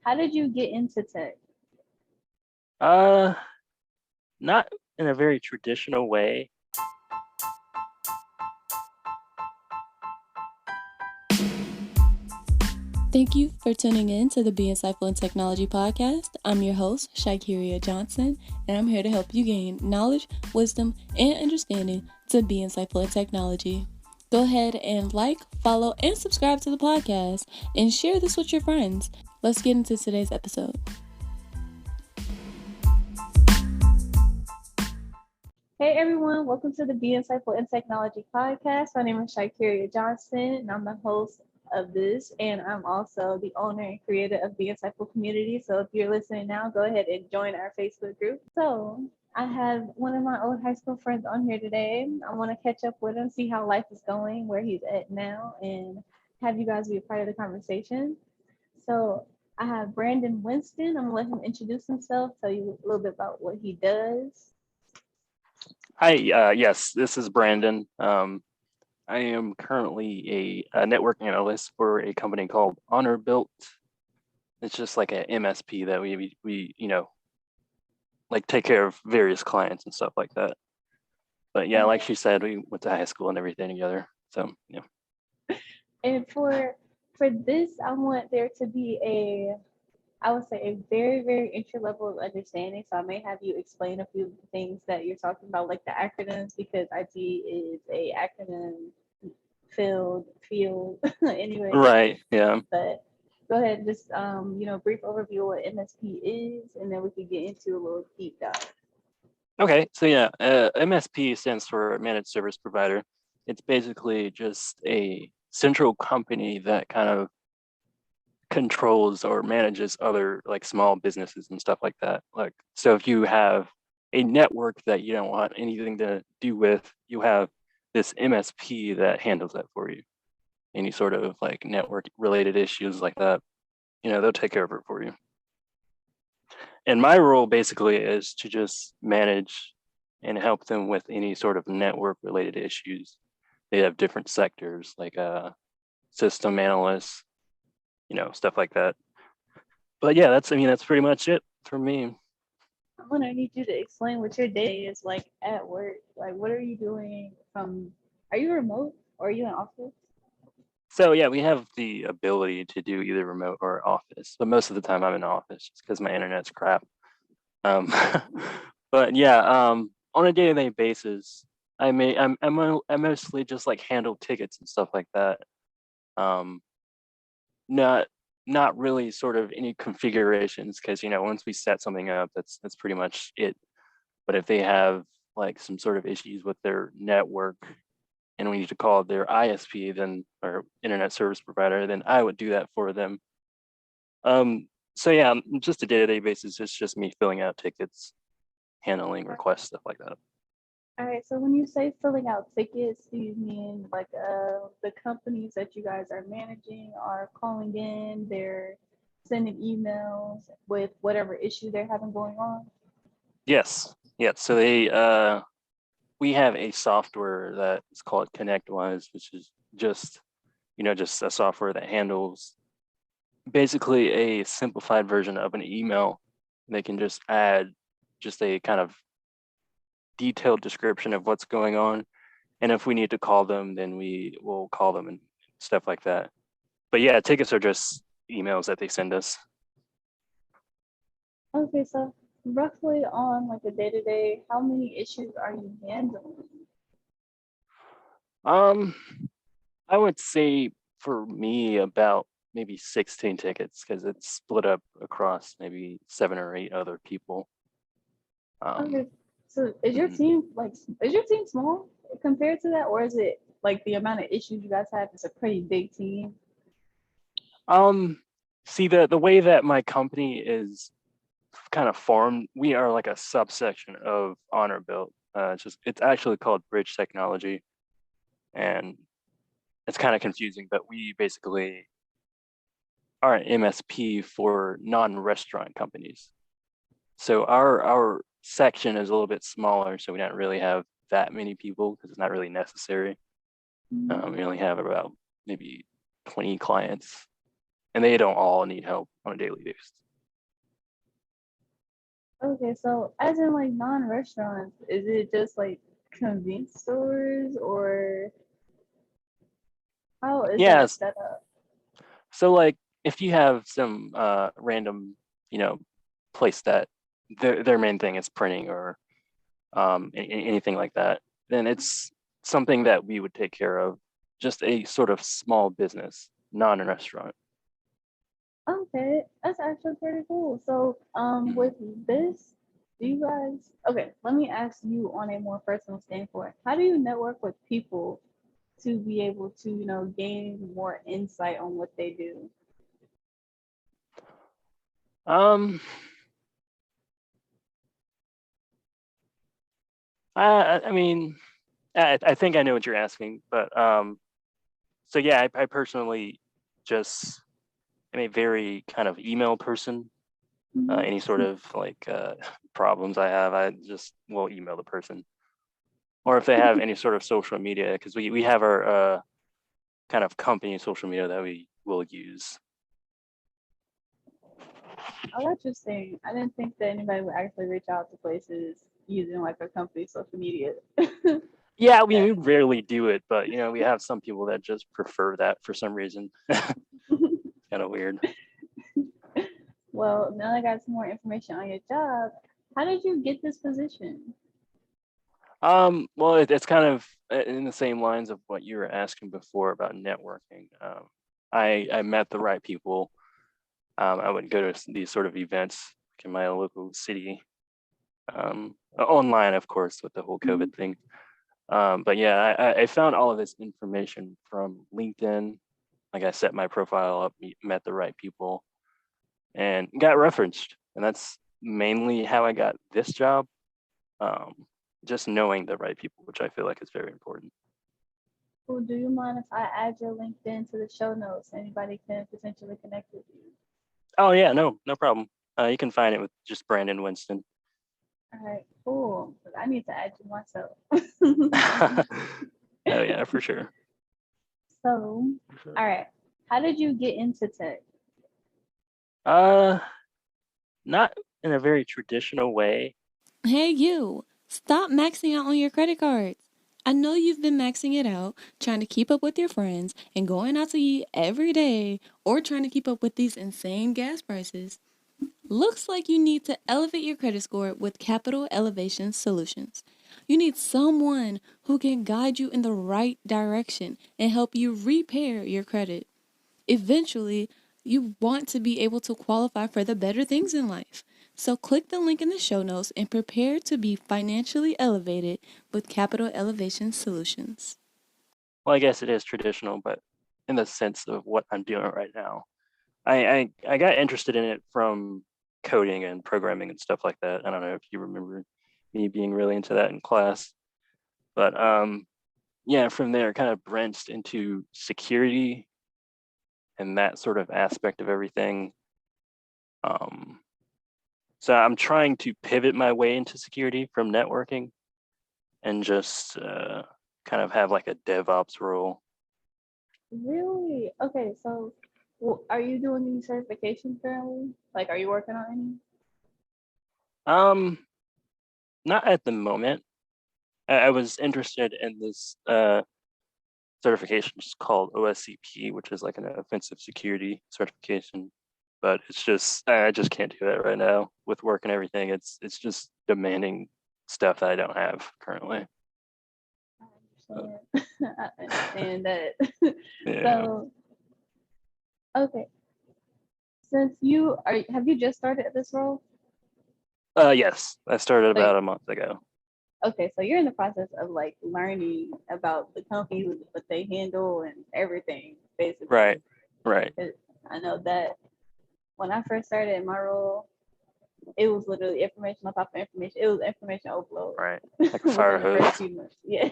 How did you get into tech? Uh, Not in a very traditional way. Thank you for tuning in to the Be Insightful in Technology podcast. I'm your host, Shakiria Johnson, and I'm here to help you gain knowledge, wisdom, and understanding to be insightful in technology. Go ahead and like, follow, and subscribe to the podcast and share this with your friends. Let's get into today's episode. Hey everyone, welcome to the Be Insightful in Technology podcast. My name is Shakiria Johnson, and I'm the host of this, and I'm also the owner and creator of Be Insightful Community. So if you're listening now, go ahead and join our Facebook group. So I have one of my old high school friends on here today. I want to catch up with him, see how life is going, where he's at now, and have you guys be a part of the conversation. So I have Brandon Winston. I'm gonna let him introduce himself, tell you a little bit about what he does. Hi, yes, this is Brandon. I am currently a network analyst for a company called Honor Built. It's just like an MSP that we like take care of various clients and stuff like that. But yeah, like she said, we went to high school and everything together. So yeah. And for this, I want there to be I would say a very, very entry level of understanding. So I may have you explain a few things that you're talking about, like the acronyms, because IT is a acronym field anyway. Right. Yeah. But go ahead and just brief overview of what MSP is, and then we can get into a little deep dive. Okay. So yeah, MSP stands for Managed Service Provider. It's basically just a central company that kind of controls or manages other like small businesses and stuff like that. Like, so if you have a network that you don't want anything to do with, you have this MSP that handles that for you. Any sort of like network related issues like that, they'll take care of it for you. And my role basically is to just manage and help them with any sort of network related issues. They have different sectors like system analysts, stuff like that. But yeah, that's pretty much it for me. I'm gonna need you to explain what your day is like at work. Like, what are you doing from? Are you remote or are you in office? So yeah, we have the ability to do either remote or office, but most of the time I'm in office just because my internet's crap. Um, but yeah, on a day-to-day basis, I mostly just like handle tickets and stuff like that. Um, not not really sort of any configurations because once we set something up, that's pretty much it. But if they have like some sort of issues with their network and we need to call their ISP, then or internet service provider, then I would do that for them. So yeah, just a day-to-day basis, it's just me filling out tickets, handling requests, stuff like that. All right, so when you say filling out tickets, do you mean like the companies that you guys are managing are calling in, they're sending emails with whatever issue they're having going on? Yes, yes. So we have a software that is called ConnectWise, which is just a software that handles basically a simplified version of an email. They can just add just a kind of detailed description of what's going on. And if we need to call them, then we will call them and stuff like that. But yeah, tickets are just emails that they send us. Okay, so roughly on like a day to day, how many issues are you handling? Um, I would say for me about maybe 16 tickets because it's split up across maybe 7 or 8 other people. Okay, so is your Mhm. team is your team small compared to that, or is it like the amount of issues you guys have is a pretty big team? Um, See the way that my company is kind of formed, we are like a subsection of Honor Built. It's actually called Bridge Technology, and it's kind of confusing, but we basically are an MSP for non-restaurant companies. So our section is a little bit smaller, so we don't really have that many people because it's not really necessary. Mhm. We only have about maybe 20 clients. and they don't all need help on a daily basis. Okay, so as in like non-restaurants, is it just like convenience stores or how is that Yes. set up? So like if you have some random, place that their main thing is printing or anything like that, then it's something that we would take care of. Just a sort of small business, not a restaurant. Okay, that's actually pretty cool. So, with this, do you guys, okay, let me ask you on a more personal standpoint. How do you network with people to be able to, gain more insight on what they do? Um, I mean, I think I know what you're asking, but so yeah, I personally just am a very kind of email person. Mhm. Any sort of like problems I have, I just will email the person. Or if they have any sort of social media, because we have our kind of company social media that we will use. Oh, that's interesting. I didn't think that anybody would actually reach out to places using like a company social media. Yeah, we rarely do it, but we have some people that just prefer that for some reason. Kind of weird. Well, now I got some more information on your job. How did you get this position? Well, it's kind of in the same lines of what you were asking before about networking. I met the right people. I would go to these sort of events in my local city, online, of course, with the whole COVID thing. But yeah, I found all of this information from LinkedIn. Like I set my profile up, met the right people, and got referenced. And that's mainly how I got this job. Just knowing the right people, which I feel like is very important. Well, do you mind if I add your LinkedIn to the show notes? Anybody can potentially connect with you. Oh yeah, no problem. You can find it with just Brandon Winston. All right, cool. I need to add you myself. Oh yeah, for sure. So, all right. How did you get into tech? Uh, not in a very traditional way. Hey, you! Stop maxing out on your credit cards. I know you've been maxing it out, trying to keep up with your friends and going out to eat every day, or trying to keep up with these insane gas prices. Looks like you need to elevate your credit score with Capital Elevation Solutions. You need someone who can guide you in the right direction and help you repair your credit. Eventually, you want to be able to qualify for the better things in life. So click the link in the show notes and prepare to be financially elevated with Capital Elevation Solutions. Well, I guess it is traditional, but in the sense of what I'm doing right now, I got interested in it from coding and programming and stuff like that. I don't know if you remember me being really into that in class, but yeah, from there kind of branched into security and that sort of aspect of everything. So I'm trying to pivot my way into security from networking and just kind of have like a DevOps role. Really? Okay, so are you doing any certifications currently? Like, are you working on any? Not at the moment. I was interested in this certification just called OSCP, which is like an offensive security certification. But it's just I just can't do that right now with work and everything. It's just demanding stuff that I don't have currently. I understand that. Yeah. So, okay, since have you just started at this role? Yes, I started about a month ago. Okay, so you're in the process of like learning about the company, what they handle, and everything, basically. Right. 'Cause I know that when I first started in my role, it was literally information on top of information. It was information overload. Right. Like a fire within the first hose. few months. Yeah.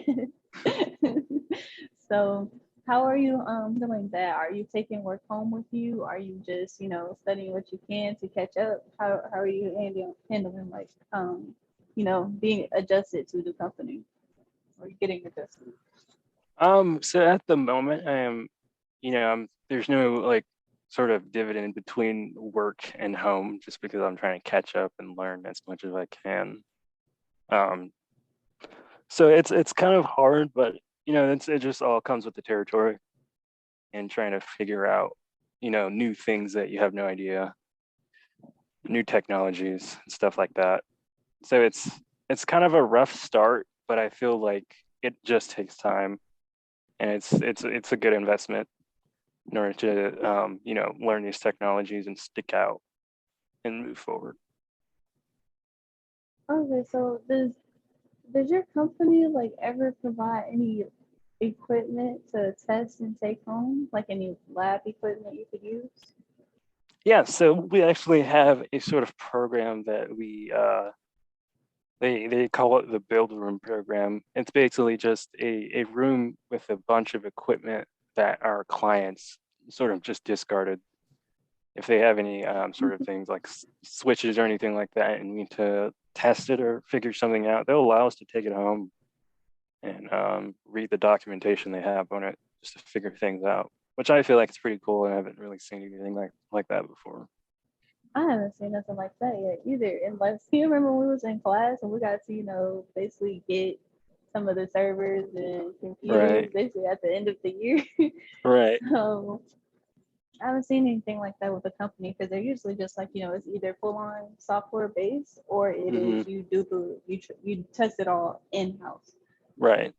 So how are you doing that? Are you taking work home with you? Are you just, studying what you can to catch up? How are you handling like being adjusted to the company or getting adjusted? So at the moment I am, there's no like sort of dividend between work and home, just because I'm trying to catch up and learn as much as I can. So it's kind of hard, but it just all comes with the territory and trying to figure out new things that you have no idea, new technologies and stuff like that. So it's kind of a rough start, but I feel like it just takes time, and it's a good investment in order to learn these technologies and stick out and move forward. Okay, so does your company like ever provide any equipment to test and take home, like any lab equipment you could use? Yeah, so we actually have a sort of program that we they call it the build room program. It's basically just a room with a bunch of equipment that our clients sort of just discarded. If they have any sort of things like switches or anything like that and we need to test it or figure something out, they'll allow us to take it home and read the documentation they have on it just to figure things out, which I feel like it's pretty cool. And I haven't really seen anything like that before. I haven't seen nothing like that yet either. And like, you remember when we was in class and we got to, basically get some of the servers and computers basically at the end of the year. Right. So I haven't seen anything like that with the company because they're usually just like, it's either full on software based or it is you do you test it all in house. Right.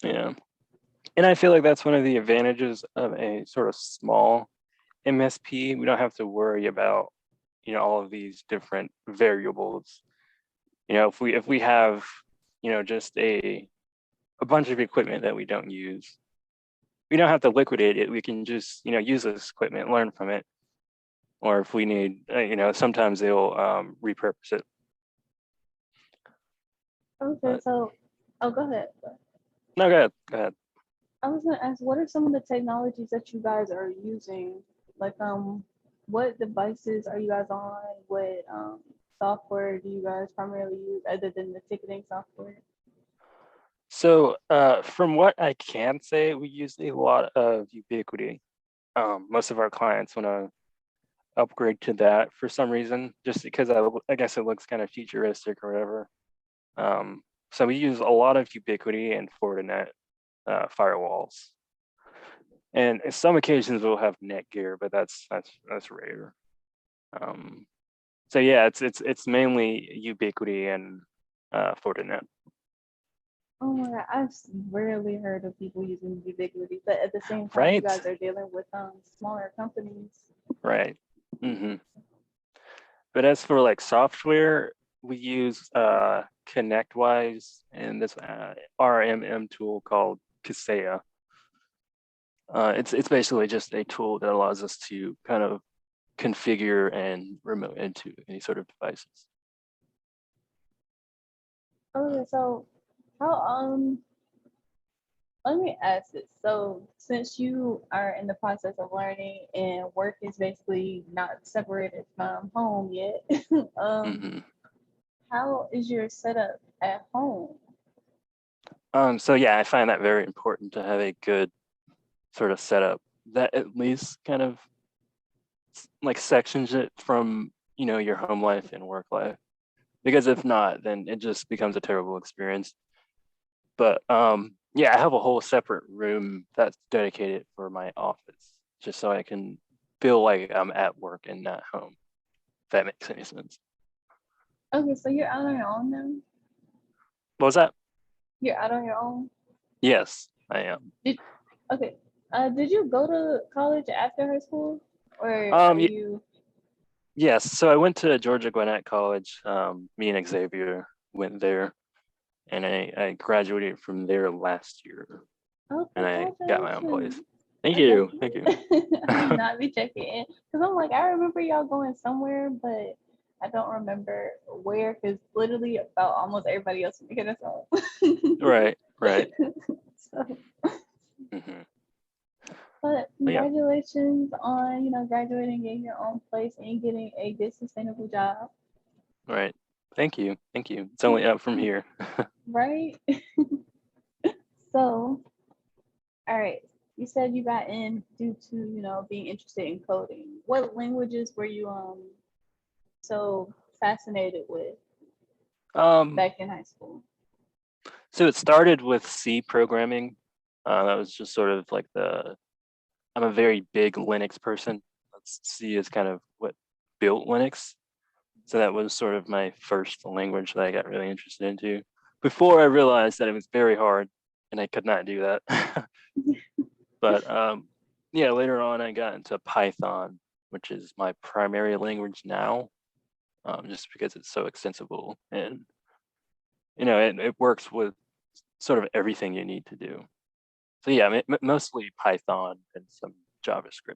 Yeah. And I feel like that's one of the advantages of a sort of small MSP. We don't have to worry about, all of these different variables. If we have, just a bunch of equipment that we don't use, we don't have to liquidate it. We can just, use this equipment, learn from it. Or if we need, sometimes they'll repurpose it. Okay, so, go ahead. No, go ahead. I was gonna ask, what are some of the technologies that you guys are using? Like, what devices are you guys on? What software do you guys primarily use other than the ticketing software? So from what I can say, we use a lot of Ubiquity. Most of our clients want to upgrade to that for some reason, just because I guess it looks kind of futuristic or whatever. So we use a lot of Ubiquity and Fortinet firewalls. And in some occasions we'll have Netgear, but that's rare. So yeah, it's mainly Ubiquity and Fortinet. Oh my God, I've rarely heard of people using Ubiquity, but at the same time, Right. you guys are dealing with smaller companies. Right. But as for like software, we use ConnectWise and this RMM tool called Kaseya. It's basically just a tool that allows us to kind of configure and remote into any sort of devices. Okay, so how let me ask this. So since you are in the process of learning and work is basically not separated from home yet, how is your setup at home? So yeah, I find that very important to have a good sort of setup that at least kind of like sections it from your home life and work life, because if not, then it just becomes a terrible experience. But yeah, I have a whole separate room that's dedicated for my office, just so I can feel like I'm at work and not home, if that makes any sense. Okay, so you're out on your own now? What was that? You're out on your own? Yes, I am. Did you go to college after high school? Or are you? Yes, so I went to Georgia Gwinnett College. Me and Xavier went there, and I graduated from there last year. Oh, and I got my own place. Thank Okay. you. Thank you. I did not be checking in because I'm like, I remember y'all going somewhere, but I don't remember where because literally about almost everybody else is making us home. Right. So, Mhm. but yeah. congratulations on graduating, getting your own place, and getting a good sustainable job. Right. Thank you. It's only up from here. Right. So, all right. you said you got in due to, being interested in coding. What languages were you so fascinated with Um, back in high school? so it started with C programming. That was just sort of like I'm a very big Linux person. C is kind of what built Linux. So that was sort of my first language that I got really interested into before I realized that it was very hard and I could not do that. But yeah, later on I got into Python, which is my primary language now, just because it's so extensible and it works with sort of everything you need to do. So yeah, mostly Python and some JavaScript.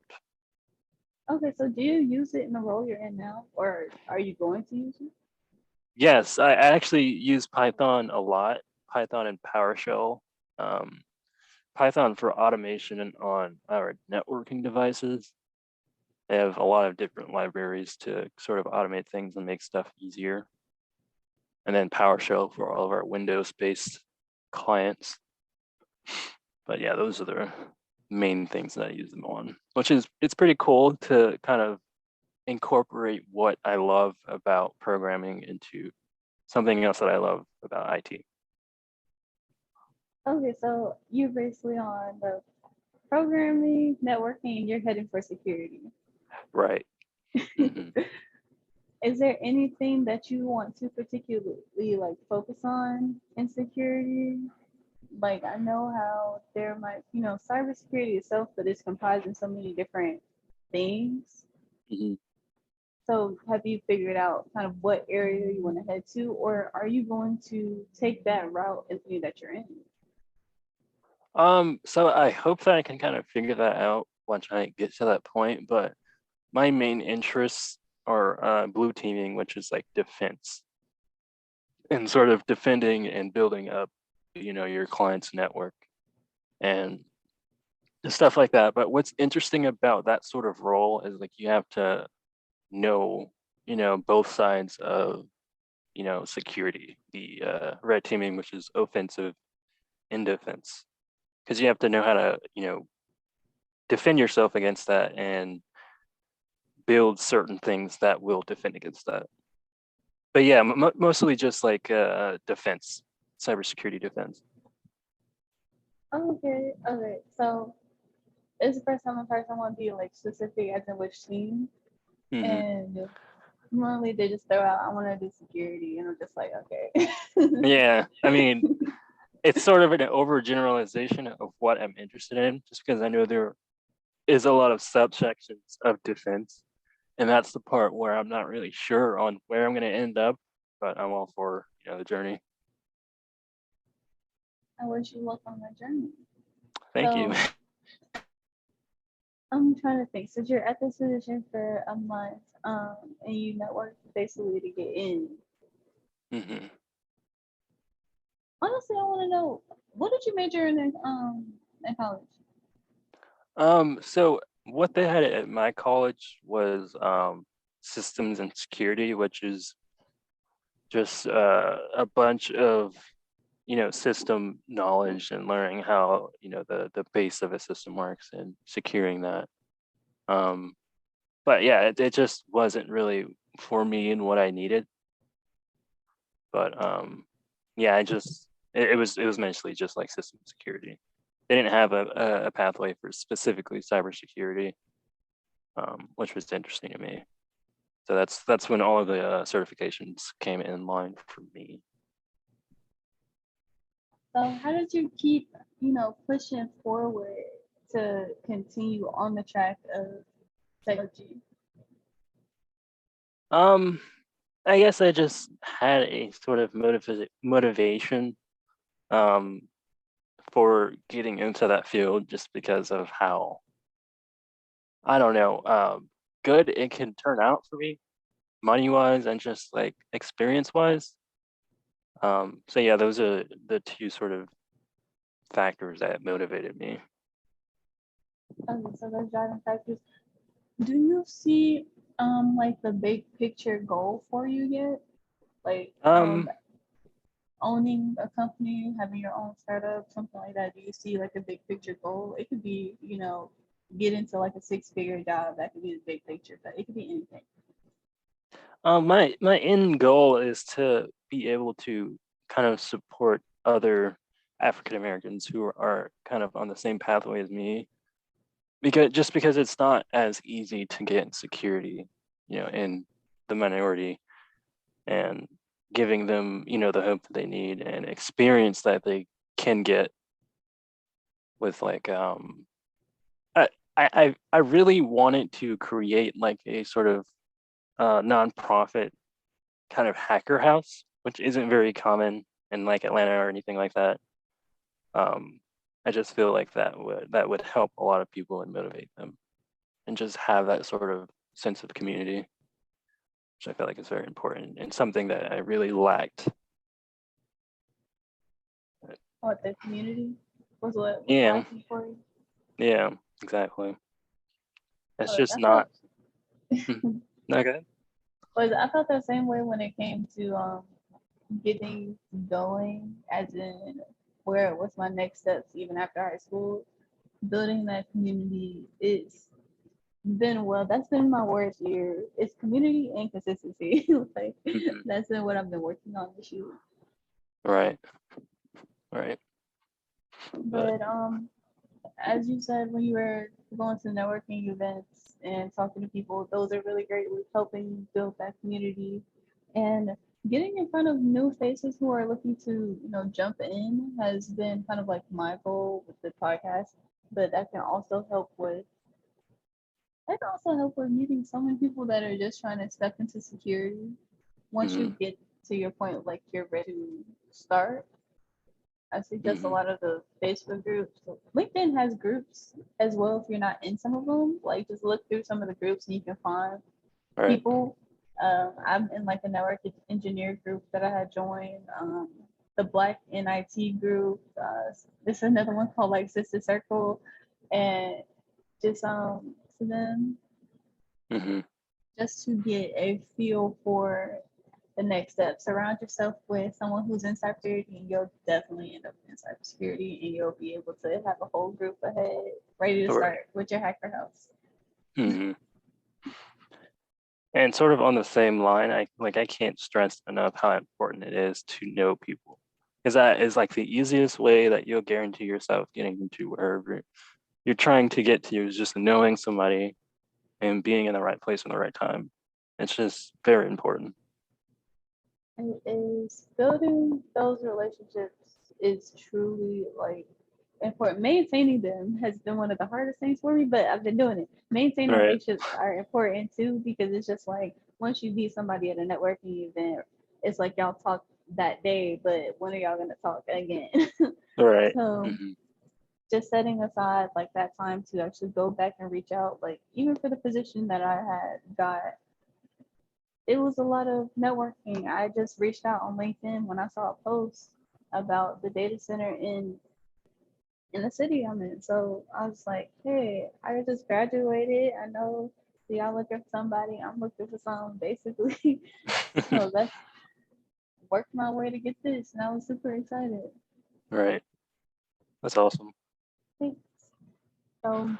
Okay, so do you use it in the role you're in now, or are you going to use it? Yes, I actually use Python a lot, Python and PowerShell. Um, Python for automation and on our networking devices. They have a lot of different libraries to sort of automate things and make stuff easier. And then PowerShell for all of our Windows-based clients. But yeah, those are the main things that I use them on, it's pretty cool to kind of incorporate what I love about programming into something else that I love about IT. Okay, so you're basically on the programming, networking, and you're heading for security. Right. Mm-hmm. Is there anything that you want to particularly like focus on in security? Like I know how there might, cybersecurity itself, but it's comprised of so many different things. Mm-hmm. So have you figured out kind of what area you want to head to, or are you going to take that route in the that you're in? So I hope that I can kind of figure that out once I get to that point, but my main interests are blue teaming, which is like defense and sort of defending and building up, your client's network and stuff like that. But what's interesting about that sort of role is like you have to know, both sides of, security, the red teaming, which is offensive and defense, because you have to know how to, defend yourself against that and build certain things that will defend against that. But yeah, mostly just like defense, cybersecurity defense. Okay, okay. So it's the first time I've heard someone be like specific as in which team. Mm-hmm. And normally they just throw out, I want to do security. And I'm just like, okay. Yeah, I mean, it's sort of an overgeneralization of what I'm interested in, just because I know there is a lot of subsections of defense. And that's the part where I'm not really sure on where I'm going to end up, but I'm all for, the journey. I wish you luck on that journey. Thank you. I'm trying to think. Since you're at this position for a month, and you network basically to get in. Mm-hmm. Honestly, I want to know, what did you major in college? So what they had at my college was systems and security, which is just a bunch of system knowledge and learning how the base of a system works and securing that. But yeah, it just wasn't really for me and what I needed. But yeah, it was mostly just like system security. They didn't have a pathway for specifically cybersecurity, which was interesting to me. So that's when all of the certifications came in line for me. So how did you keep, pushing forward to continue on the track of technology? I guess I just had a sort of motivation for getting into that field just because of how, I don't know, good it can turn out for me, money-wise and just like experience-wise. So yeah, those are the two sort of factors that motivated me. Okay, so those driving factors. Do you see like the big picture goal for you yet? Like owning a company, having your own startup, something like that? Do you see like a big picture goal? It could be, get into like a 6-figure job. That could be the big picture, but it could be anything. My end goal is to be able to kind of support other African Americans who are kind of on the same pathway as me, because it's not as easy to get security, in the minority, and giving them, the hope that they need and experience that they can get with like I really wanted to create like a sort of nonprofit kind of hacker house, which isn't very common in like Atlanta or anything like that. I just feel like that would help a lot of people and motivate them, and just have that sort of sense of community, which I feel like is very important and something that I really lacked. What the community was what was Yeah, lacking for you? yeah, exactly. It's just I not felt, not good. I felt the same way when it came to getting going, as in where was my next steps even after high school. Building that community is been well. That's been my worst year. It's community and consistency. Like Mhm. that's been what I've been working on this year. Right, right. But But as you said, when you were going to networking events and talking to people, those are really great with helping build that community and getting in front of new faces who are looking to, jump in has been kind of like my goal with the podcast. But that can also help with meeting so many people that are just trying to step into security. Once you mhm, get to your point, like you're ready to start, I suggest a mhm. lot of the Facebook groups. LinkedIn has groups as well if you're not in some of them. Like just look through some of the groups and you can find Right. people. I'm in like a network engineer group that I had joined. The Black NIT group. This is another one called like Sister Circle, and just to them Mhm. just to get a feel for the next step. Surround yourself with someone who's in cybersecurity, and you'll definitely end up in cybersecurity, and you'll be able to have a whole group ahead ready to Right. start with your hacker house. Mhm. And sort of on the same line, I can't stress enough how important it is to know people, because that is like the easiest way that you'll guarantee yourself getting into wherever you're trying to get to, is just knowing somebody and being in the right place in the right time. It's just very important. It is building those relationships is truly like important. Maintaining them has been one of the hardest things for me, but I've been doing it. Maintaining Right. relationships are important too because it's just like once you meet somebody at a networking event, it's like y'all talk that day, but when are y'all gonna talk again? Right. So Mhm. just setting aside like that time to actually go back and reach out, like even for the position that I had got, it was a lot of networking. I just reached out on LinkedIn when I saw a post about the data center in the city I'm in. So I was like, hey, I just graduated. I know y'all looking for somebody. I'm looking for some basically. So that's worked my way to get this, and I was super excited. Right. That's awesome. Thanks. So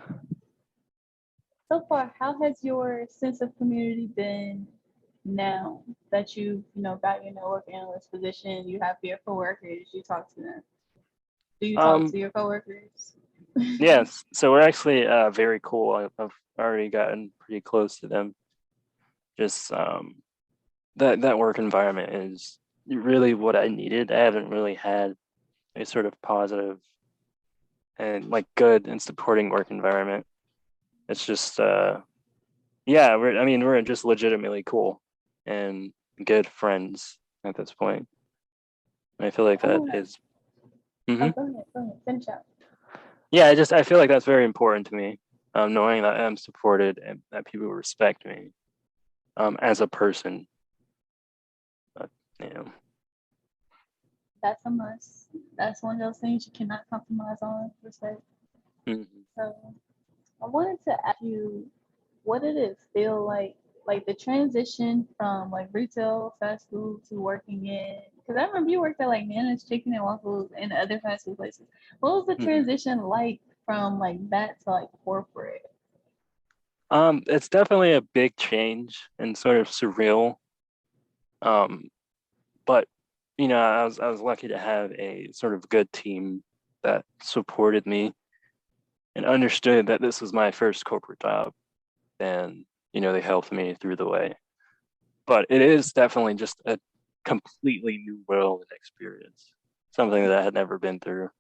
so far, how has your sense of community been now that you've got your network analyst position? You have your coworkers. You talk to them. Do you talk Um, to your coworkers? yes. So we're actually very cool. I've already gotten pretty close to them. Just that work environment is really what I needed. I haven't really had a sort of positive and like good and supporting work environment. It's just yeah, we're just legitimately cool and good friends at this point. And I feel like that Oh, is oh, mhm. go ahead, finish up. Yeah, I feel like that's very important to me. Knowing that I'm supported and that people respect me as a person. But, you know. That's a must. That's one of those things you cannot compromise on. Respect. Mhm. So I wanted to ask you, what did it feel like like the transition from like retail fast food to working in, because I remember you worked at like Nana's Chicken and Waffles and other fast food places. What was the transition like from like that to like corporate? It's definitely a big change and sort of surreal. But I was lucky to have a sort of good team that supported me and understood that this was my first corporate job, and they helped me through the way. But it is definitely just a completely new world and experience, something that I had never been through,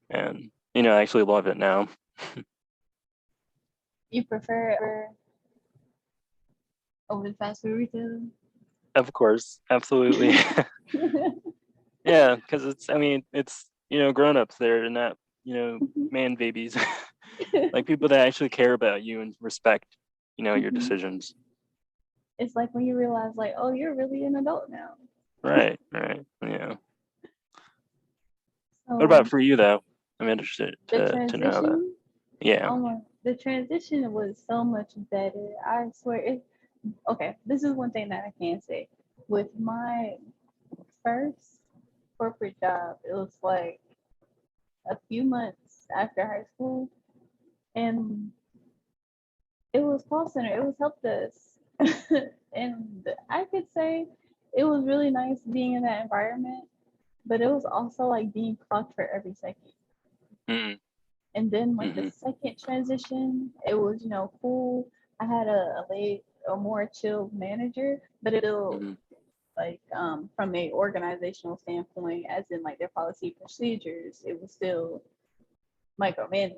and I actually love it now. You prefer it over the fast food retail? Of course, absolutely. Yeah, because it's grown-ups there, and not man babies. Like people that actually care about you and respect your decisions. It's like when you realize like, oh, you're really an adult now. Right, yeah. So What about for you though? I'm interested the to know that. transition, Yeah. oh my, the transition was so much better. I swear. Okay, this is one thing that I can say. With my first corporate job, it was like a few months after high school, and it was call center. It was help desk, and I could say it was really nice being in that environment, but it was also like being clocked for every second. Mm-hmm. And then like the second transition, it was cool. I had a more chill manager, but it still like from a organizational standpoint, as in like their policy procedures, it was still micromanaged.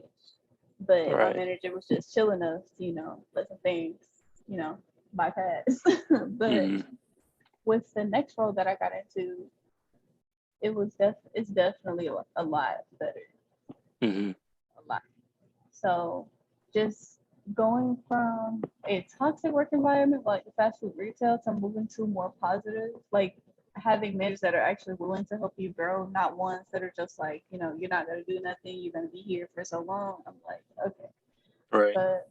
But my Right. manager was just chill enough to let some things bypass. But with the next role that I got into, it's definitely a lot better. A lot. So just going from a toxic work environment like fast food retail to moving to more positive, like having managers that are actually willing to help you grow, not ones that are just like, you're not gonna do nothing, you're gonna be here for so long. I'm like, okay. Right. But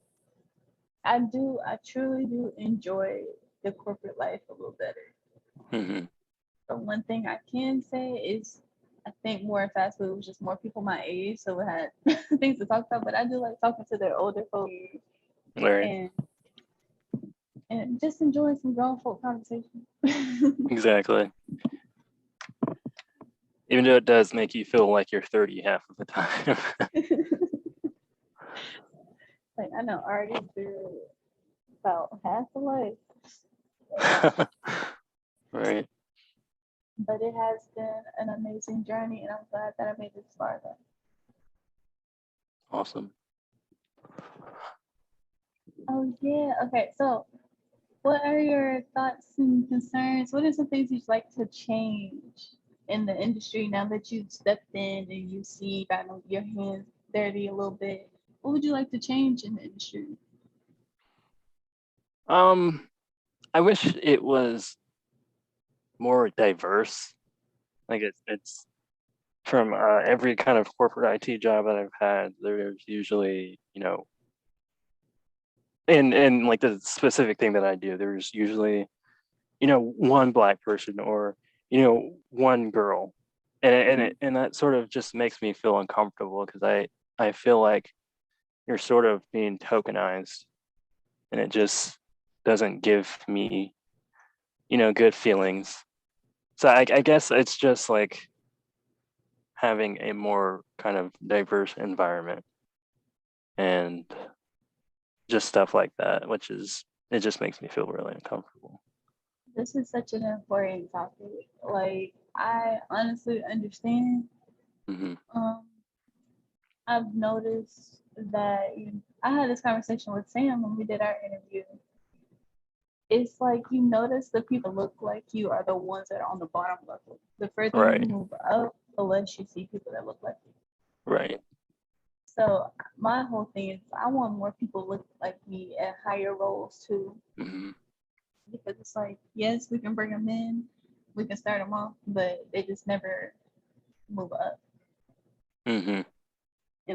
I truly do enjoy the corporate life a little better. The one thing I can say is I think more in fast food was just more people my age, so we had things to talk about. But I do like talking to their older folks Right. and just enjoying some grown folk conversation. Exactly. Even though it does make you feel like you're 30 half of the time. Like I know already through about half the life. Right. But it has been an amazing journey, and I'm glad that I made it this far. Though. Awesome. Oh yeah. Okay. So, what are your thoughts and concerns? What are some things you'd like to change in the industry now that you've stepped in and you see gotten your hands dirty a little bit? What would you like to change in the industry? I wish it was more diverse. Like it's from every kind of corporate IT job that I've had, there's usually, and like the specific thing that I do, there's usually, one Black person or, one girl. And that sort of just makes me feel uncomfortable because I feel like you're sort of being tokenized, and it just doesn't give me, good feelings. So I guess it's just like having a more kind of diverse environment and just stuff like that, it just makes me feel really uncomfortable. This is such an important topic. Like, I honestly understand. Um, I've noticed that I had this conversation with Sam when we did our interview. It's like you notice the people that look like you are the ones that are on the bottom level. The further you move up, the less you see people that look like you. Right. So my whole thing is I want more people look like me at higher roles too. Because it's like, yes, we can bring them in, we can start them off, but they just never move up. And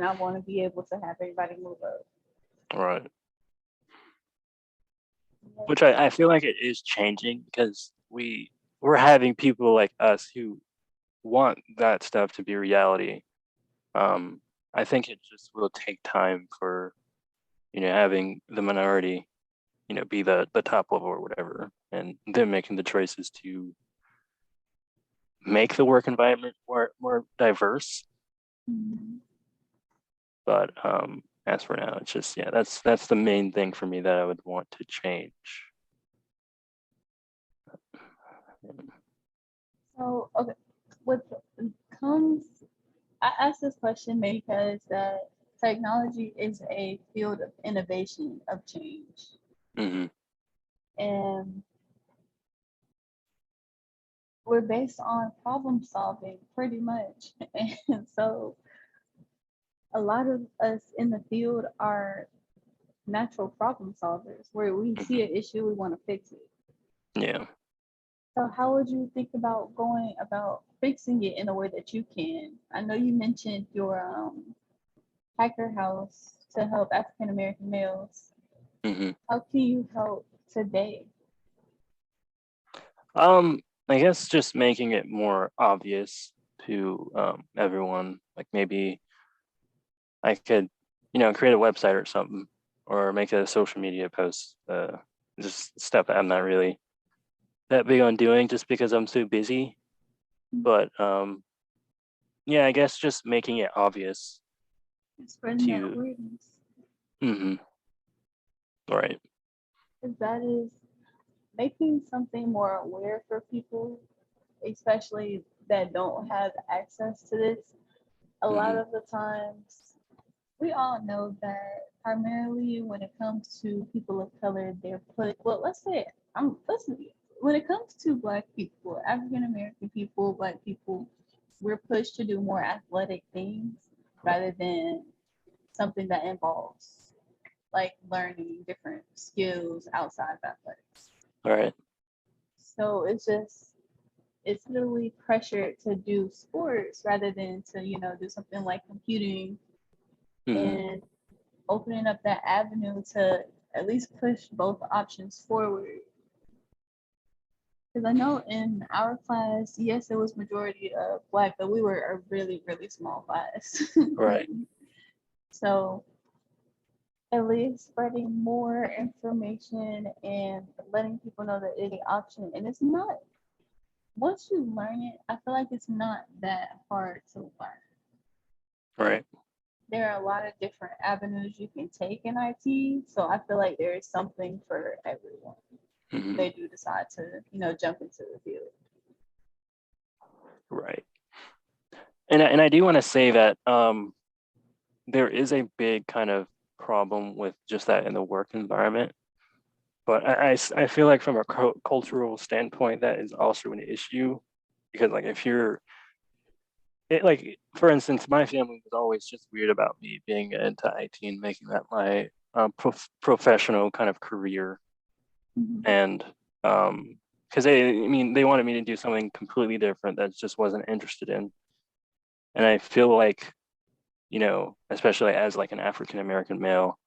I want to be able to have everybody move up. Right. which I feel like it is changing because we're having people like us who want that stuff to be reality. I think it just will take time for, having the minority, be the top level or whatever, and them making the choices to make the work environment more diverse. Mhm. But as for now, it's just, that's the main thing for me that I would want to change. So, okay, what comes, I asked this question because technology is a field of innovation, of change. Mm-hmm. And we're based on problem solving pretty much. And so a lot of us in the field are natural problem solvers where we see an issue, we want to fix it. Yeah. So how would you think about going about fixing it in a way that you can? I know you mentioned your hacker house to help African American males. Mm-hmm. How can you help today? I guess just making it more obvious to everyone. Like maybe I could, create a website or something, or make a social media post. Just stuff that I'm not really that big on doing, just because I'm so busy. But yeah, I guess just making it obvious Spreading that to. awareness. Mm-hmm. Right. Because that is making something more aware for people, especially that don't have access to this. A lot Mm-hmm. of the times, we all know that primarily when it comes to people of color, they're put, well, let's say, when it comes to Black people, African American people, Black people, we're pushed to do more athletic things rather than something that involves like learning different skills outside of athletics. All right. So it's literally pressured to do sports rather than to, do something like computing Mm-hmm. and opening up that avenue to at least push both options forward. Because I know in our class, yes, it was majority of Black, but we were a really, really small class. Right. So at least spreading more information and letting people know that it's an option. And it's not, once you learn it, I feel like it's not that hard to learn. Right. There are a lot of different avenues you can take in IT. So I feel like there is something for everyone. Mm-hmm. They do decide to, jump into the field. Right. And I do want to say that there is a big kind of problem with just that in the work environment. But I feel like from a cultural standpoint, that is also an issue, because like if you're like, for instance, my family was always just weird about me being into IT and making that my professional kind of career. Mm-hmm. And because they wanted me to do something completely different that just wasn't interested in. And I feel like, especially as like an African American male,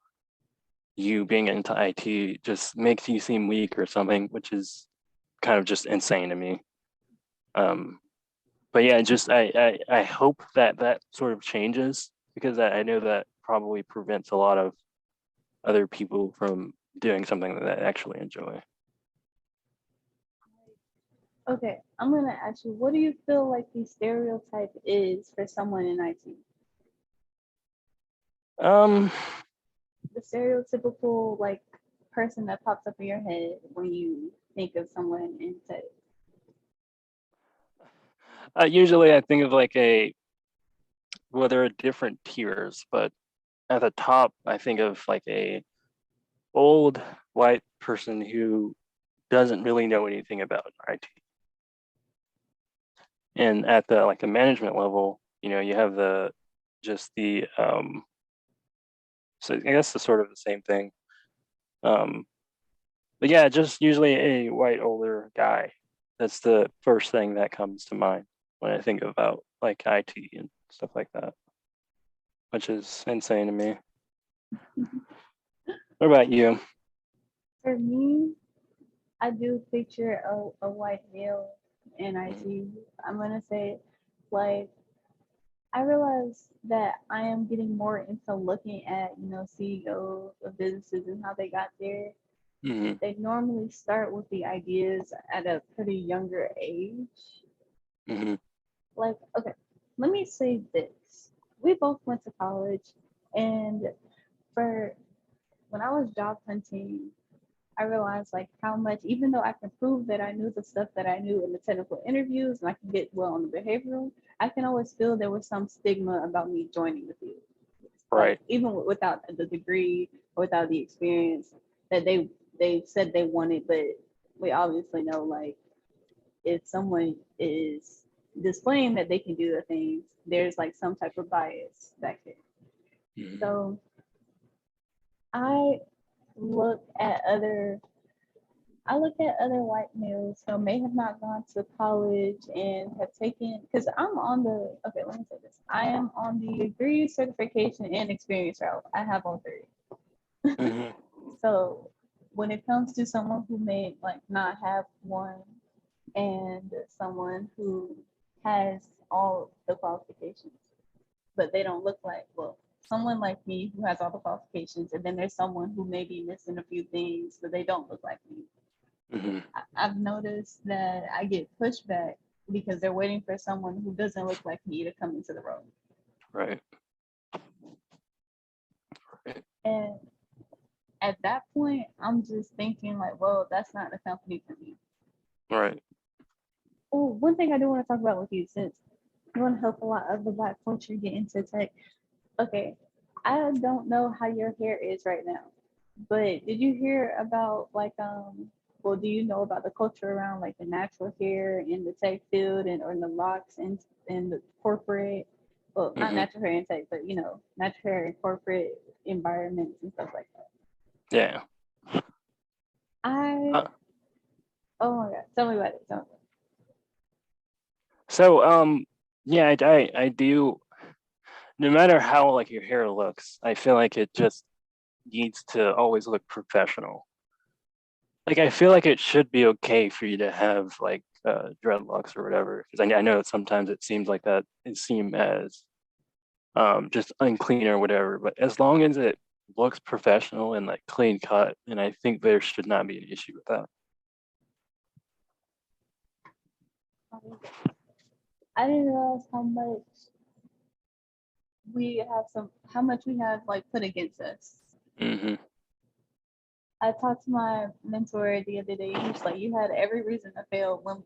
you being into IT just makes you seem weak or something, which is kind of just insane to me. But yeah, I hope that sort of changes, because I know that probably prevents a lot of other people from doing something that they actually enjoy. Okay, I'm gonna ask you, what do you feel like the stereotype is for someone in IT? Um, The stereotypical like person that pops up in your head when you think of someone in tech. Usually I think of like there are different tiers, but at the top I think of like a old white person who doesn't really know anything about IT. And at the management level, you have the so I guess it's sort of the same thing. But yeah, just usually a white older guy. That's the first thing that comes to mind when I think about like IT and stuff like that, which is insane to me. What about you? For me, I do picture a white male in IT. I'm gonna say, like, I realize that I am getting more into looking at, CEOs of businesses and how they got there. Mm-hmm. They normally start with the ideas at a pretty younger age. Mm-hmm. Like, okay, let me say this. We both went to college, and for when I was job hunting, I realized like how much, even though I can prove that I knew the stuff that I knew in the technical interviews and I can get well on the behavioral, I can always feel there was some stigma about me joining the field. Like Right. even without the degree or without the experience that they said they wanted, but we obviously know like if someone is displaying that they can do the things, there's like some type of bias back there. Mm-hmm. So I look at other white males who may have not gone to college and have taken, because let me say this. I am on the degree, certification, and experience route. I have all three. Mm-hmm. So when it comes to someone who may like not have one and someone who has all the qualifications, but they don't look like, well, someone like me who has all the qualifications, and then there's someone who may be missing a few things, but they don't look like me. Mm-hmm. I've noticed that I get pushback because they're waiting for someone who doesn't look like me to come into the role. Right. And at that point, I'm just thinking like, well, that's not the company for me. Right. Oh, one thing I do want to talk about with you, since you want to help a lot of the Black culture get into tech. Okay, I don't know how your hair is right now, but did you hear about like well, do you know about the culture around like the natural hair in the tech field and or in the locks and in the corporate, well, not Mm-hmm. natural hair in tech, but natural hair in corporate environments and stuff like that. Yeah. I Oh my god, tell me about it. Tell me about it. So yeah, I do. No matter how like your hair looks, I feel like it just needs to always look professional. Like I feel like it should be okay for you to have like dreadlocks or whatever, because I know that sometimes it seems like that it seems as just unclean or whatever. But as long as it looks professional and like clean cut, and I think there should not be an issue with that. I didn't realize how much we have like put against us. Mm-hmm. I talked to my mentor the other day. He was like, "You had every reason to fail." When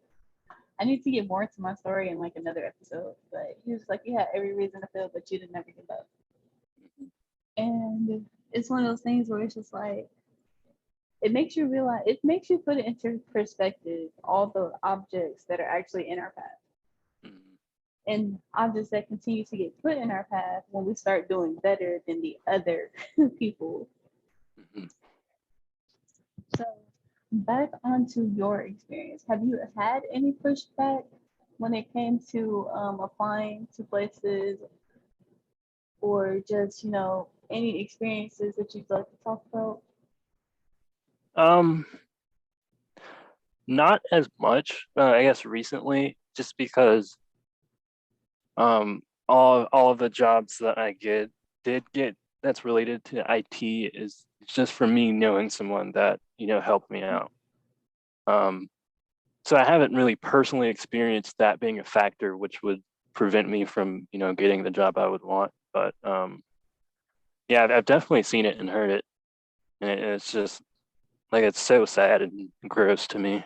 I need to get more into my story in like another episode, but he was like, "You had every reason to fail, but you didn't never give up." And it's one of those things where it's just like it makes you realize, it makes you put it into perspective all the objects that are actually in our path, Mm-hmm. and objects that continue to get put in our path when we start doing better than the other people. Mm-hmm. So back onto your experience. Have you had any pushback when it came to applying to places, or just any experiences that you'd like to talk about? Um, not as much, I guess recently, just because all of the jobs that I did get that's related to IT is just for me knowing someone that helped me out. So I haven't really personally experienced that being a factor which would prevent me from getting the job I would want. But yeah, I've definitely seen it and heard it, and it's just like it's so sad and gross to me.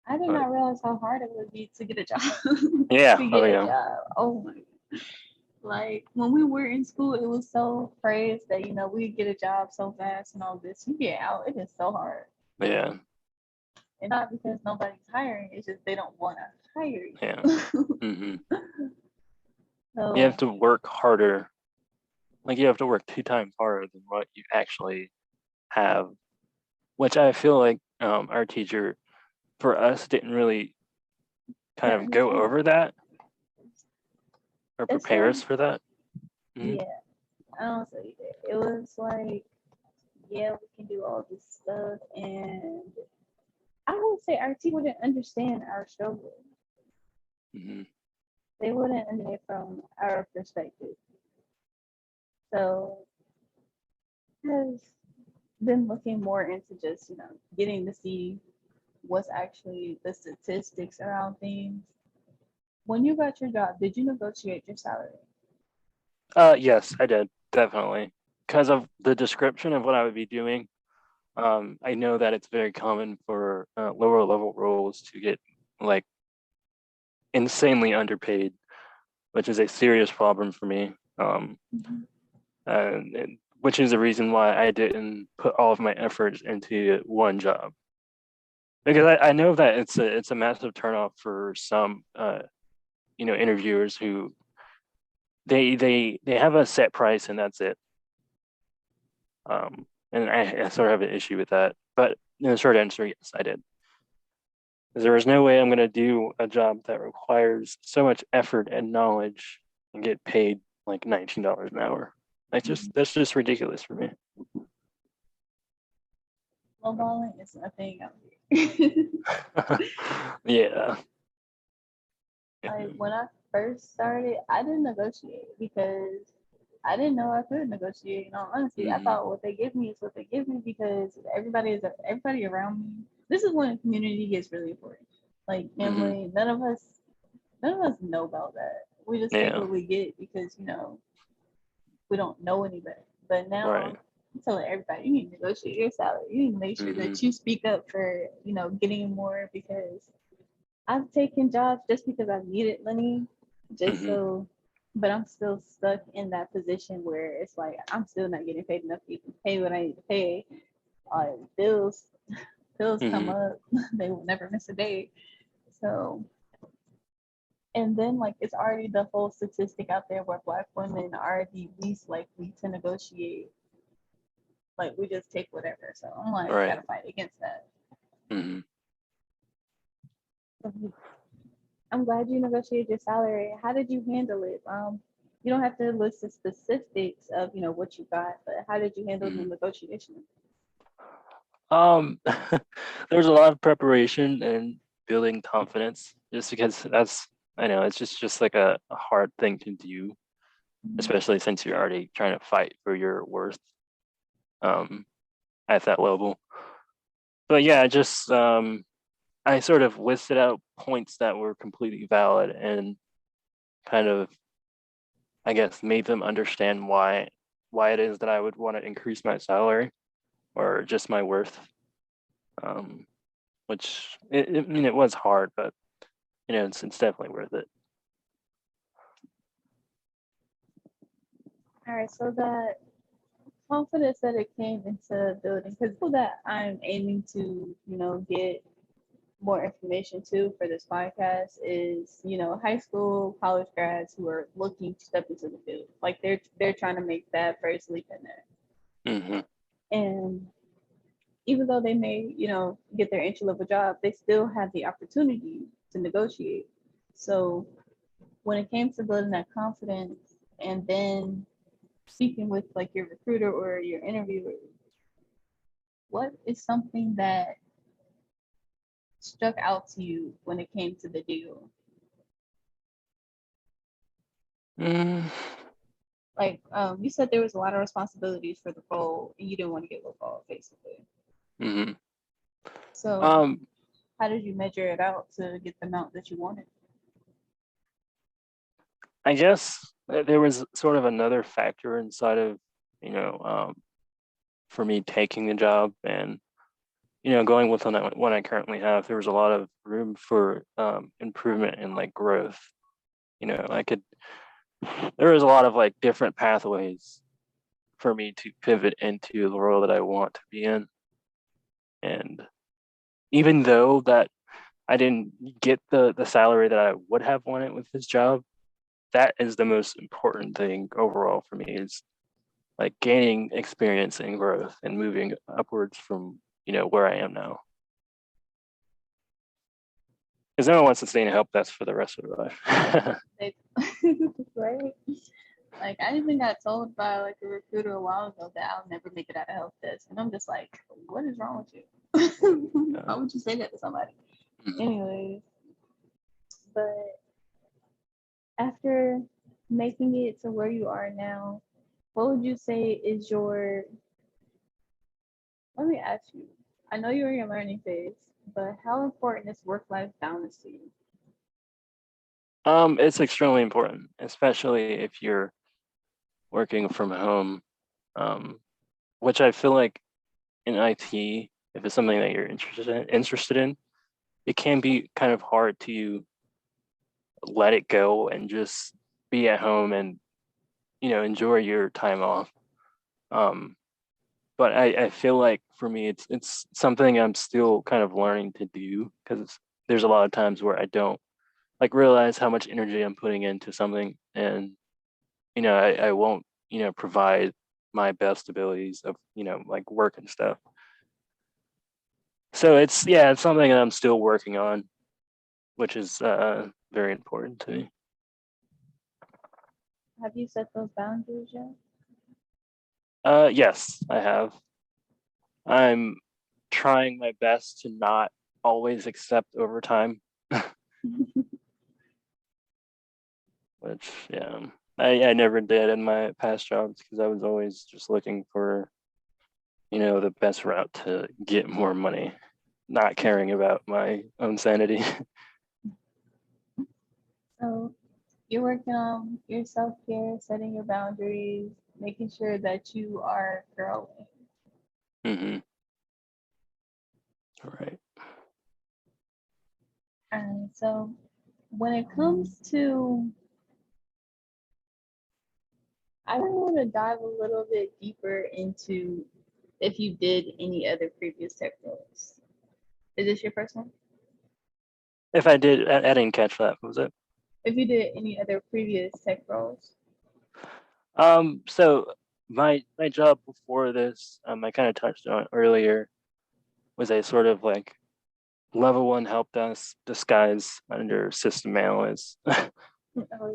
I did But not realize how hard it would be to get a job. yeah, To oh get a yeah, job. Oh my. Like when we were in school, it was so praised that we get a job so fast and all this. You get out, it is so hard. yeah, And not because nobody's hiring, it's just they don't want to hire you. yeah. Hmm. You have So to work harder. Like you have to work 2 times harder than what you actually have, which I feel like our teacher for us didn't really kind yeah, of go over that or it's prepare us for that. Mhm. yeah, I don't say that. It was like yeah, we can do all this stuff. And I would say our team wouldn't understand our struggle. Hmm. They wouldn't understand from our perspective. So has been looking more into just, getting to see what's actually the statistics around things. When you got your job, did you negotiate your salary? Yes, I did, definitely. Because of the description of what I would be doing, I know that it's very common for lower level roles to get like insanely underpaid, which is a serious problem for me. Mhm. Which is the reason why I didn't put all of my efforts into one job. Because I know that it's a massive turnoff for some interviewers who they have a set price and that's it. And I sort of have an issue with that. But in the short answer, yes, I did. Because there was no way I'm going to do a job that requires so much effort and knowledge and get paid like $19 an hour. That's just ridiculous for me. Lowballing is a thing out here. Yeah. Like when I first started, I didn't negotiate because I didn't know I could negotiate. In all honesty, I Mhm. thought what they give me is what they give me because everybody around me. This is when community gets really important. Like Mhm. family, none of us know about that. We just take Yeah. what we get because we don't know any better. But Right. now I'm telling everybody you need to negotiate your salary. You need to make sure Mhm. that you speak up for getting more because I've taken jobs just because I needed money, just Mhm. so, but I'm still stuck in that position where it's like I'm still not getting paid enough to even pay what I need to pay. Uh, bills, bills come Mhm. up, they will never miss a day. So, and then like it's already the whole statistic out there where Black women are the least likely to negotiate. Like we just take whatever. So I'm like, Right. gotta fight against that. Mhm. I'm glad you negotiated your salary. How did you handle it? You don't have to list the specifics of what you got, but how did you handle the Mhm. negotiation? Um, there's a lot of preparation and building confidence, just because I know it's just like a hard thing to do, especially since you're already trying to fight for your worth um at that level. But yeah, just I sort of listed out points that were completely valid and kind of, I guess, made them understand why it is that I would want to increase my salary or just my worth. Um, which I mean, it was hard, but it's definitely worth it. All right, so that confidence that it came into building, because that I'm aiming to, get more information to for this podcast is, high school, college grads who are looking to step into the field. Like they're trying to make that first leap in there. Hmm. And even though they may, get their entry level job, they still have the opportunity to negotiate. So when it came to building that confidence and then speaking with like your recruiter or your interviewer, what is something that struck out to you when it came to the deal? Mm, Like you said there was a lot of responsibilities for the role and you didn't want to get lowballed basically. hmm. So Um, how did you measure it out to get the amount that you wanted? I guess there was sort of another factor inside of, you know, um, for me taking the job and, going with one I currently have. There was a lot of room for improvement and like growth. I could, there was a lot of like different pathways for me to pivot into the role that I want to be in. And even though that I didn't get the salary that I would have wanted with this job, that is the most important thing overall for me is like gaining experience and growth and moving upwards from, where I am now. Because no one wants to stay in help desk for the rest of their life. They, right? Like I even got told by like a recruiter a while ago that I'll never make it out of help desk, and I'm just like, what is wrong with you? Why would you say that to somebody? Anyways, but after making it to where you are now, what would you say is your? Let me ask you. I know you're in your learning phase, but how important is work-life balance to you? It's extremely important, especially if you're working from home, which I feel like in IT, if it's something that you're interested in, it can be kind of hard to let it go and just be at home and enjoy your time off. But I feel like for me it's something I'm still kind of learning to do, because there's a lot of times where I don't like realize how much energy I'm putting into something, and I won't provide my best abilities of like work and stuff. So it's something that I'm still working on, which is very important to me. Have you set those boundaries yet? Yes, I have. I'm trying my best to not always accept overtime, which I never did in my past jobs, because I was always just looking for the best route to get more money, not caring about my own sanity. So you're working on your self-care, setting your boundaries, making sure that you are growing. Mm-hmm. Right. And so when it comes to, I want to dive a little bit deeper into if you did any other previous tech roles. Is this your first one? If I did, I didn't catch that. What was it? If you did any other previous tech roles? So my job before this, I kind of touched on earlier, was a sort of like level one help desk disguise under system analyst, Oh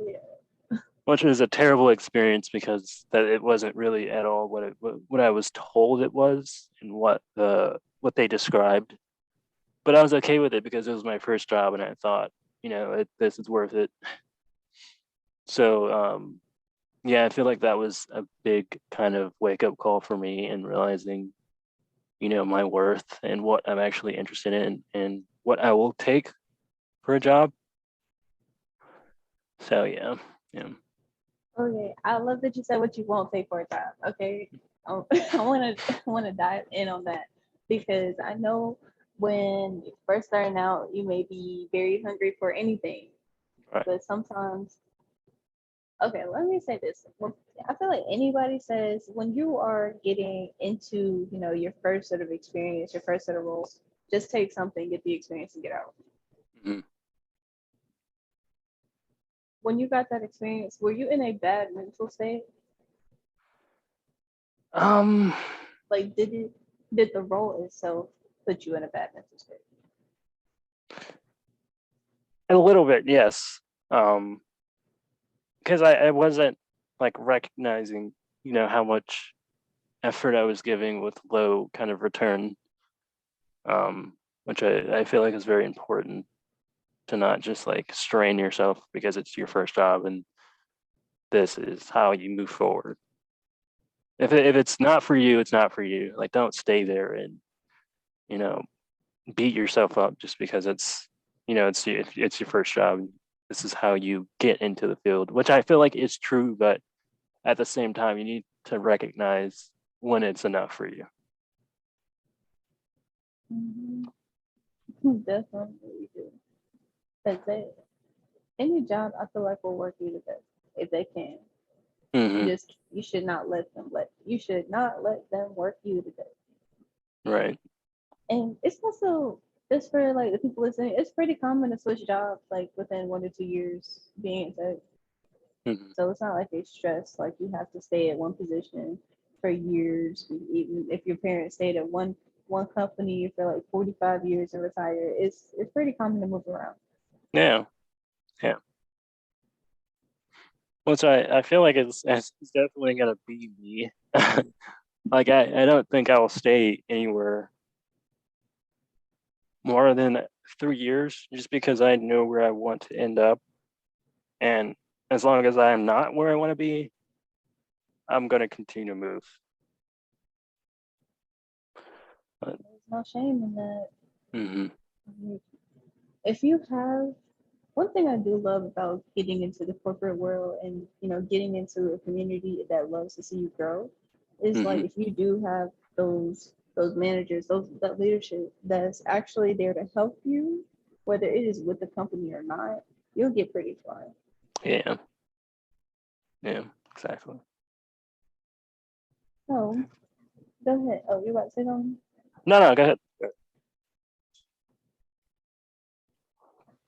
yeah. which was a terrible experience because that it wasn't really at all what I was told it was and what they described. But I was okay with it because it was my first job, and I thought, this is worth it. So yeah, I feel like that was a big kind of wake up call for me in realizing, my worth and what I'm actually interested in and what I will take for a job. So yeah. Okay, I love that you said what you won't take for a job. Okay, I want to dive in on that because I know when you're first starting out, you may be very hungry for anything, Right. but sometimes, okay, let me say this. I feel like anybody says when you are getting into, your first sort of experience, your first sort of roles, just take something, get the experience, and get out. Mm-hmm. When you got that experience, were you in a bad mental state? Like, did the role itself put you in a bad mental state? A little bit, yes. Because I wasn't like recognizing, how much effort I was giving with low kind of return, which I feel like is very important, to not just like strain yourself because it's your first job and this is how you move forward. If it's not for you, it's not for you. Like, don't stay there and you know beat yourself up just because it's your first job. This is how you get into the field, which I feel like is true, but at the same time, you need to recognize when it's enough for you. Mm-hmm. Definitely do. Because any job I feel like will work you the best if they can. Mm-hmm. You should not let them work you to death. Right. And it's also just for like the people listening, it's pretty common to switch jobs like within 1 to 2 years being in tech. Mm-hmm. So it's not like it's stress, like you have to stay at one position for years. Even if your parents stayed at one company for like 45 years and retire, it's pretty common to move around. Yeah. Yeah. which I feel like it's definitely gonna be me. Like I don't think I will stay anywhere more than 3 years just because I know where I want to end up. And as long as I am not where I want to be, I'm gonna continue to move. But There's no shame in that. hmm If you have one thing I do love about getting into the corporate world and getting into a community that loves to see you grow is like hmm if you do have those managers, that leadership that's actually there to help you, whether it is with the company or not, you'll get pretty far. yeah, yeah, exactly. So go ahead. Oh, you about to say something? No, go ahead.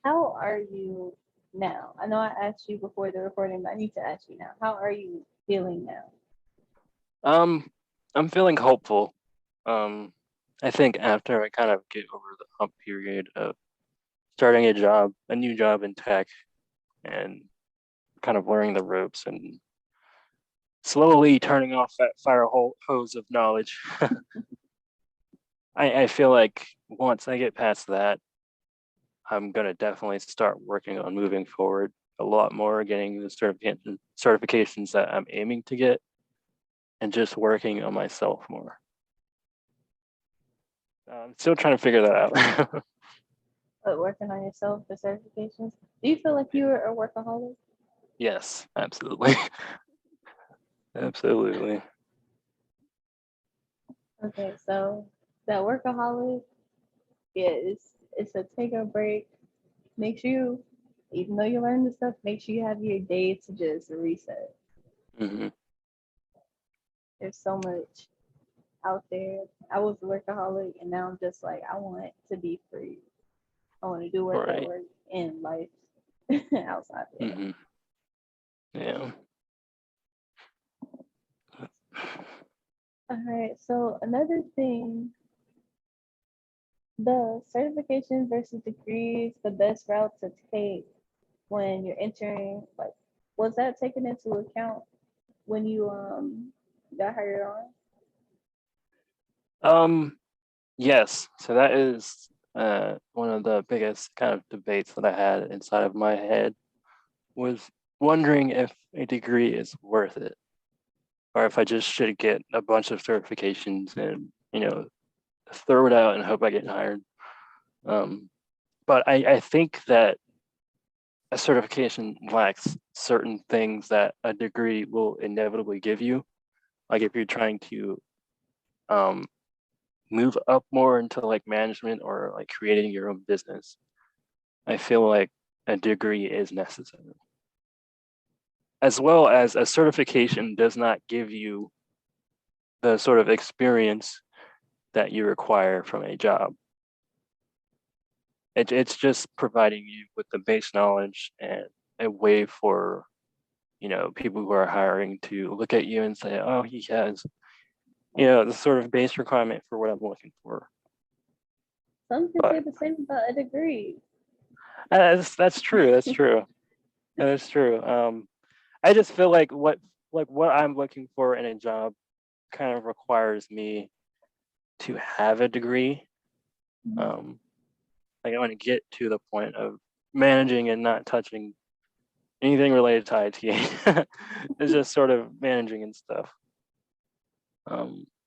How are you now? I know I asked you before the recording, but I need to ask you now. How are you feeling now? I'm feeling hopeful. Um, I think after I kind of get over the hump period of starting a new job in tech, and kind of learning the ropes and slowly turning off that hose of knowledge, I feel like once I get past that, I'm gonna definitely start working on moving forward a lot more, getting the certifications that I'm aiming to get, and just working on myself more. I'm still trying to figure that out. But working on yourself for certifications. Do you feel like you're a workaholic? Yes, absolutely. Absolutely. Okay, so that workaholic, yeah, it's a take a break. Make sure you, even though you learn the stuff, make sure you have your day to just reset. hmm There's so much out there. I was a workaholic, and now I'm just like I want to be free. I want to do work at Right. work and life outside of work. hmm Yeah. All right. So another thing, the certification versus degrees, the best route to take when you're entering, like, was that taken into account when you got hired on? Um, yes. So that is one of the biggest kind of debates that I had inside of my head, was wondering if a degree is worth it, or if I just should get a bunch of certifications and, throw it out and hope I get hired. But I think that a certification lacks certain things that a degree will inevitably give you. Like if you're trying to um, move up more into like management or like creating your own business, I feel like a degree is necessary. As well as a certification does not give you the sort of experience that you require from a job. It's just providing you with the base knowledge and a way for, people who are hiring to look at you and say, oh, he has, the sort of base requirement for what I'm looking for. Some can say But the same about a degree. that's true. That's true. That's true. I just feel like what I'm looking for in a job kind of requires me to have a degree. Um, like I want to get to the point of managing and not touching anything related to IT. It's just sort of managing and stuff.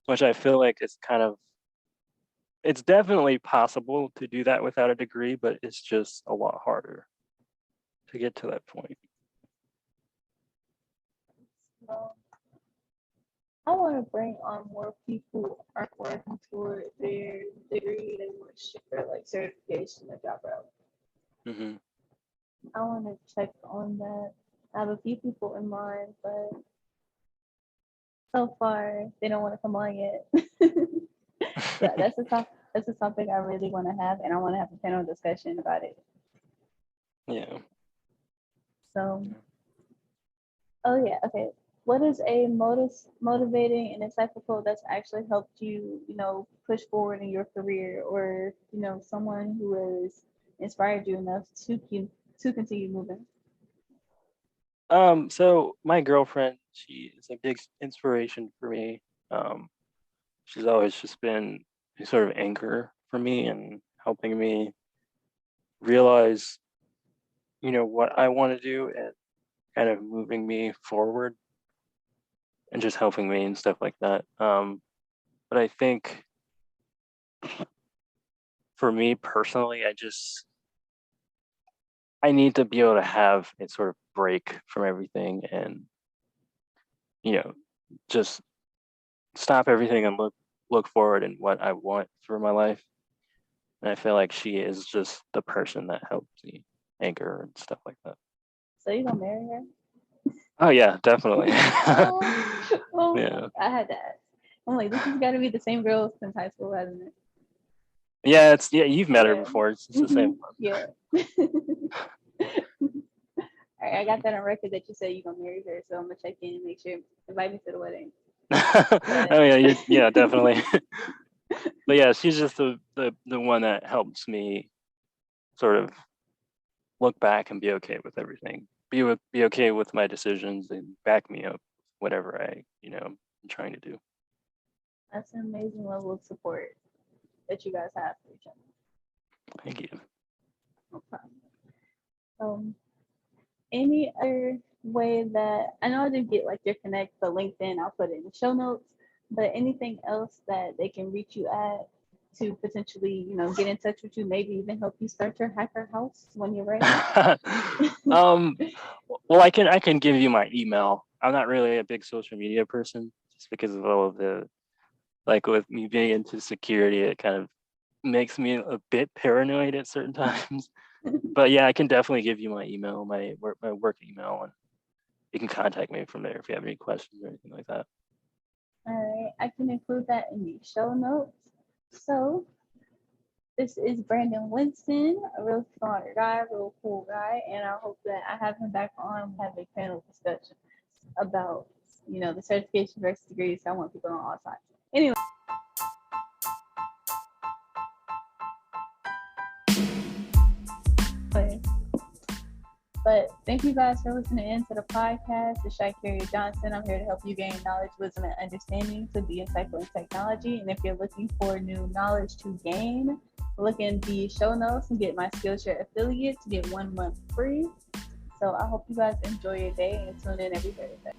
Which I feel like it's definitely possible to do that without a degree, but it's just a lot harder to get to that point. So I want to bring on more people who aren't working toward their degree. They want to like certification or job route. hmm I want to check on that. I have a few people in mind, but so far they don't want to come on yet. So that's a top. That's a topic I really want to have, and I want to have a panel discussion about it. Yeah. So, oh yeah, okay. What is a motivating and insightful quote that's actually helped you, push forward in your career, or someone who has inspired you enough to continue moving? So my girlfriend, she is a big inspiration for me. She's always just been a sort of anchor for me and helping me realize, what I want to do and kind of moving me forward and just helping me and stuff like that. But I think for me personally, I need to be able to have a sort of break from everything and, just stop everything and look forward in what I want for my life. And I feel like she is just the person that helps me anchor and stuff like that. So you gonna marry her? Oh yeah, definitely. Oh, Yeah. I had to ask. I'm like, this has got to be the same girl since high school, hasn't it? Yeah, you've met her Yeah. before. It's the same one. Yeah. All right, I got that on record that you said you're gonna marry her, so I'm gonna check in and make sure invite me to the wedding. Oh yeah, definitely. But yeah, she's just the one that helps me sort of look back and be okay with everything. Be okay with my decisions and back me up whatever I'm trying to do. That's an amazing level of support that you guys have for each other. Thank you. No problem. Any other way that I know I didn't get like your connect, but LinkedIn, I'll put it in the show notes. But anything else that they can reach you at to potentially, get in touch with you, maybe even help you start your hacker house when you're ready? Well, I can give you my email. I'm not really a big social media person just because of all of the, like with me being into security, it kind of makes me a bit paranoid at certain times. But yeah, I can definitely give you my email, my work email, and you can contact me from there if you have any questions or anything like that. All right, I can include that in the show notes. So this is Brandon Winston, a real smart guy, real cool guy, and I hope that I have him back on, have a panel discussion about, the certification versus degrees. I want people on all sides. Anyway. But thank you guys for listening in to the podcast. It's Shakeria Johnson. I'm here to help you gain knowledge, wisdom, and understanding to be insightful in technology. And if you're looking for new knowledge to gain, look in the show notes and get my Skillshare affiliate to get 1 month free. So I hope you guys enjoy your day and tune in every Thursday.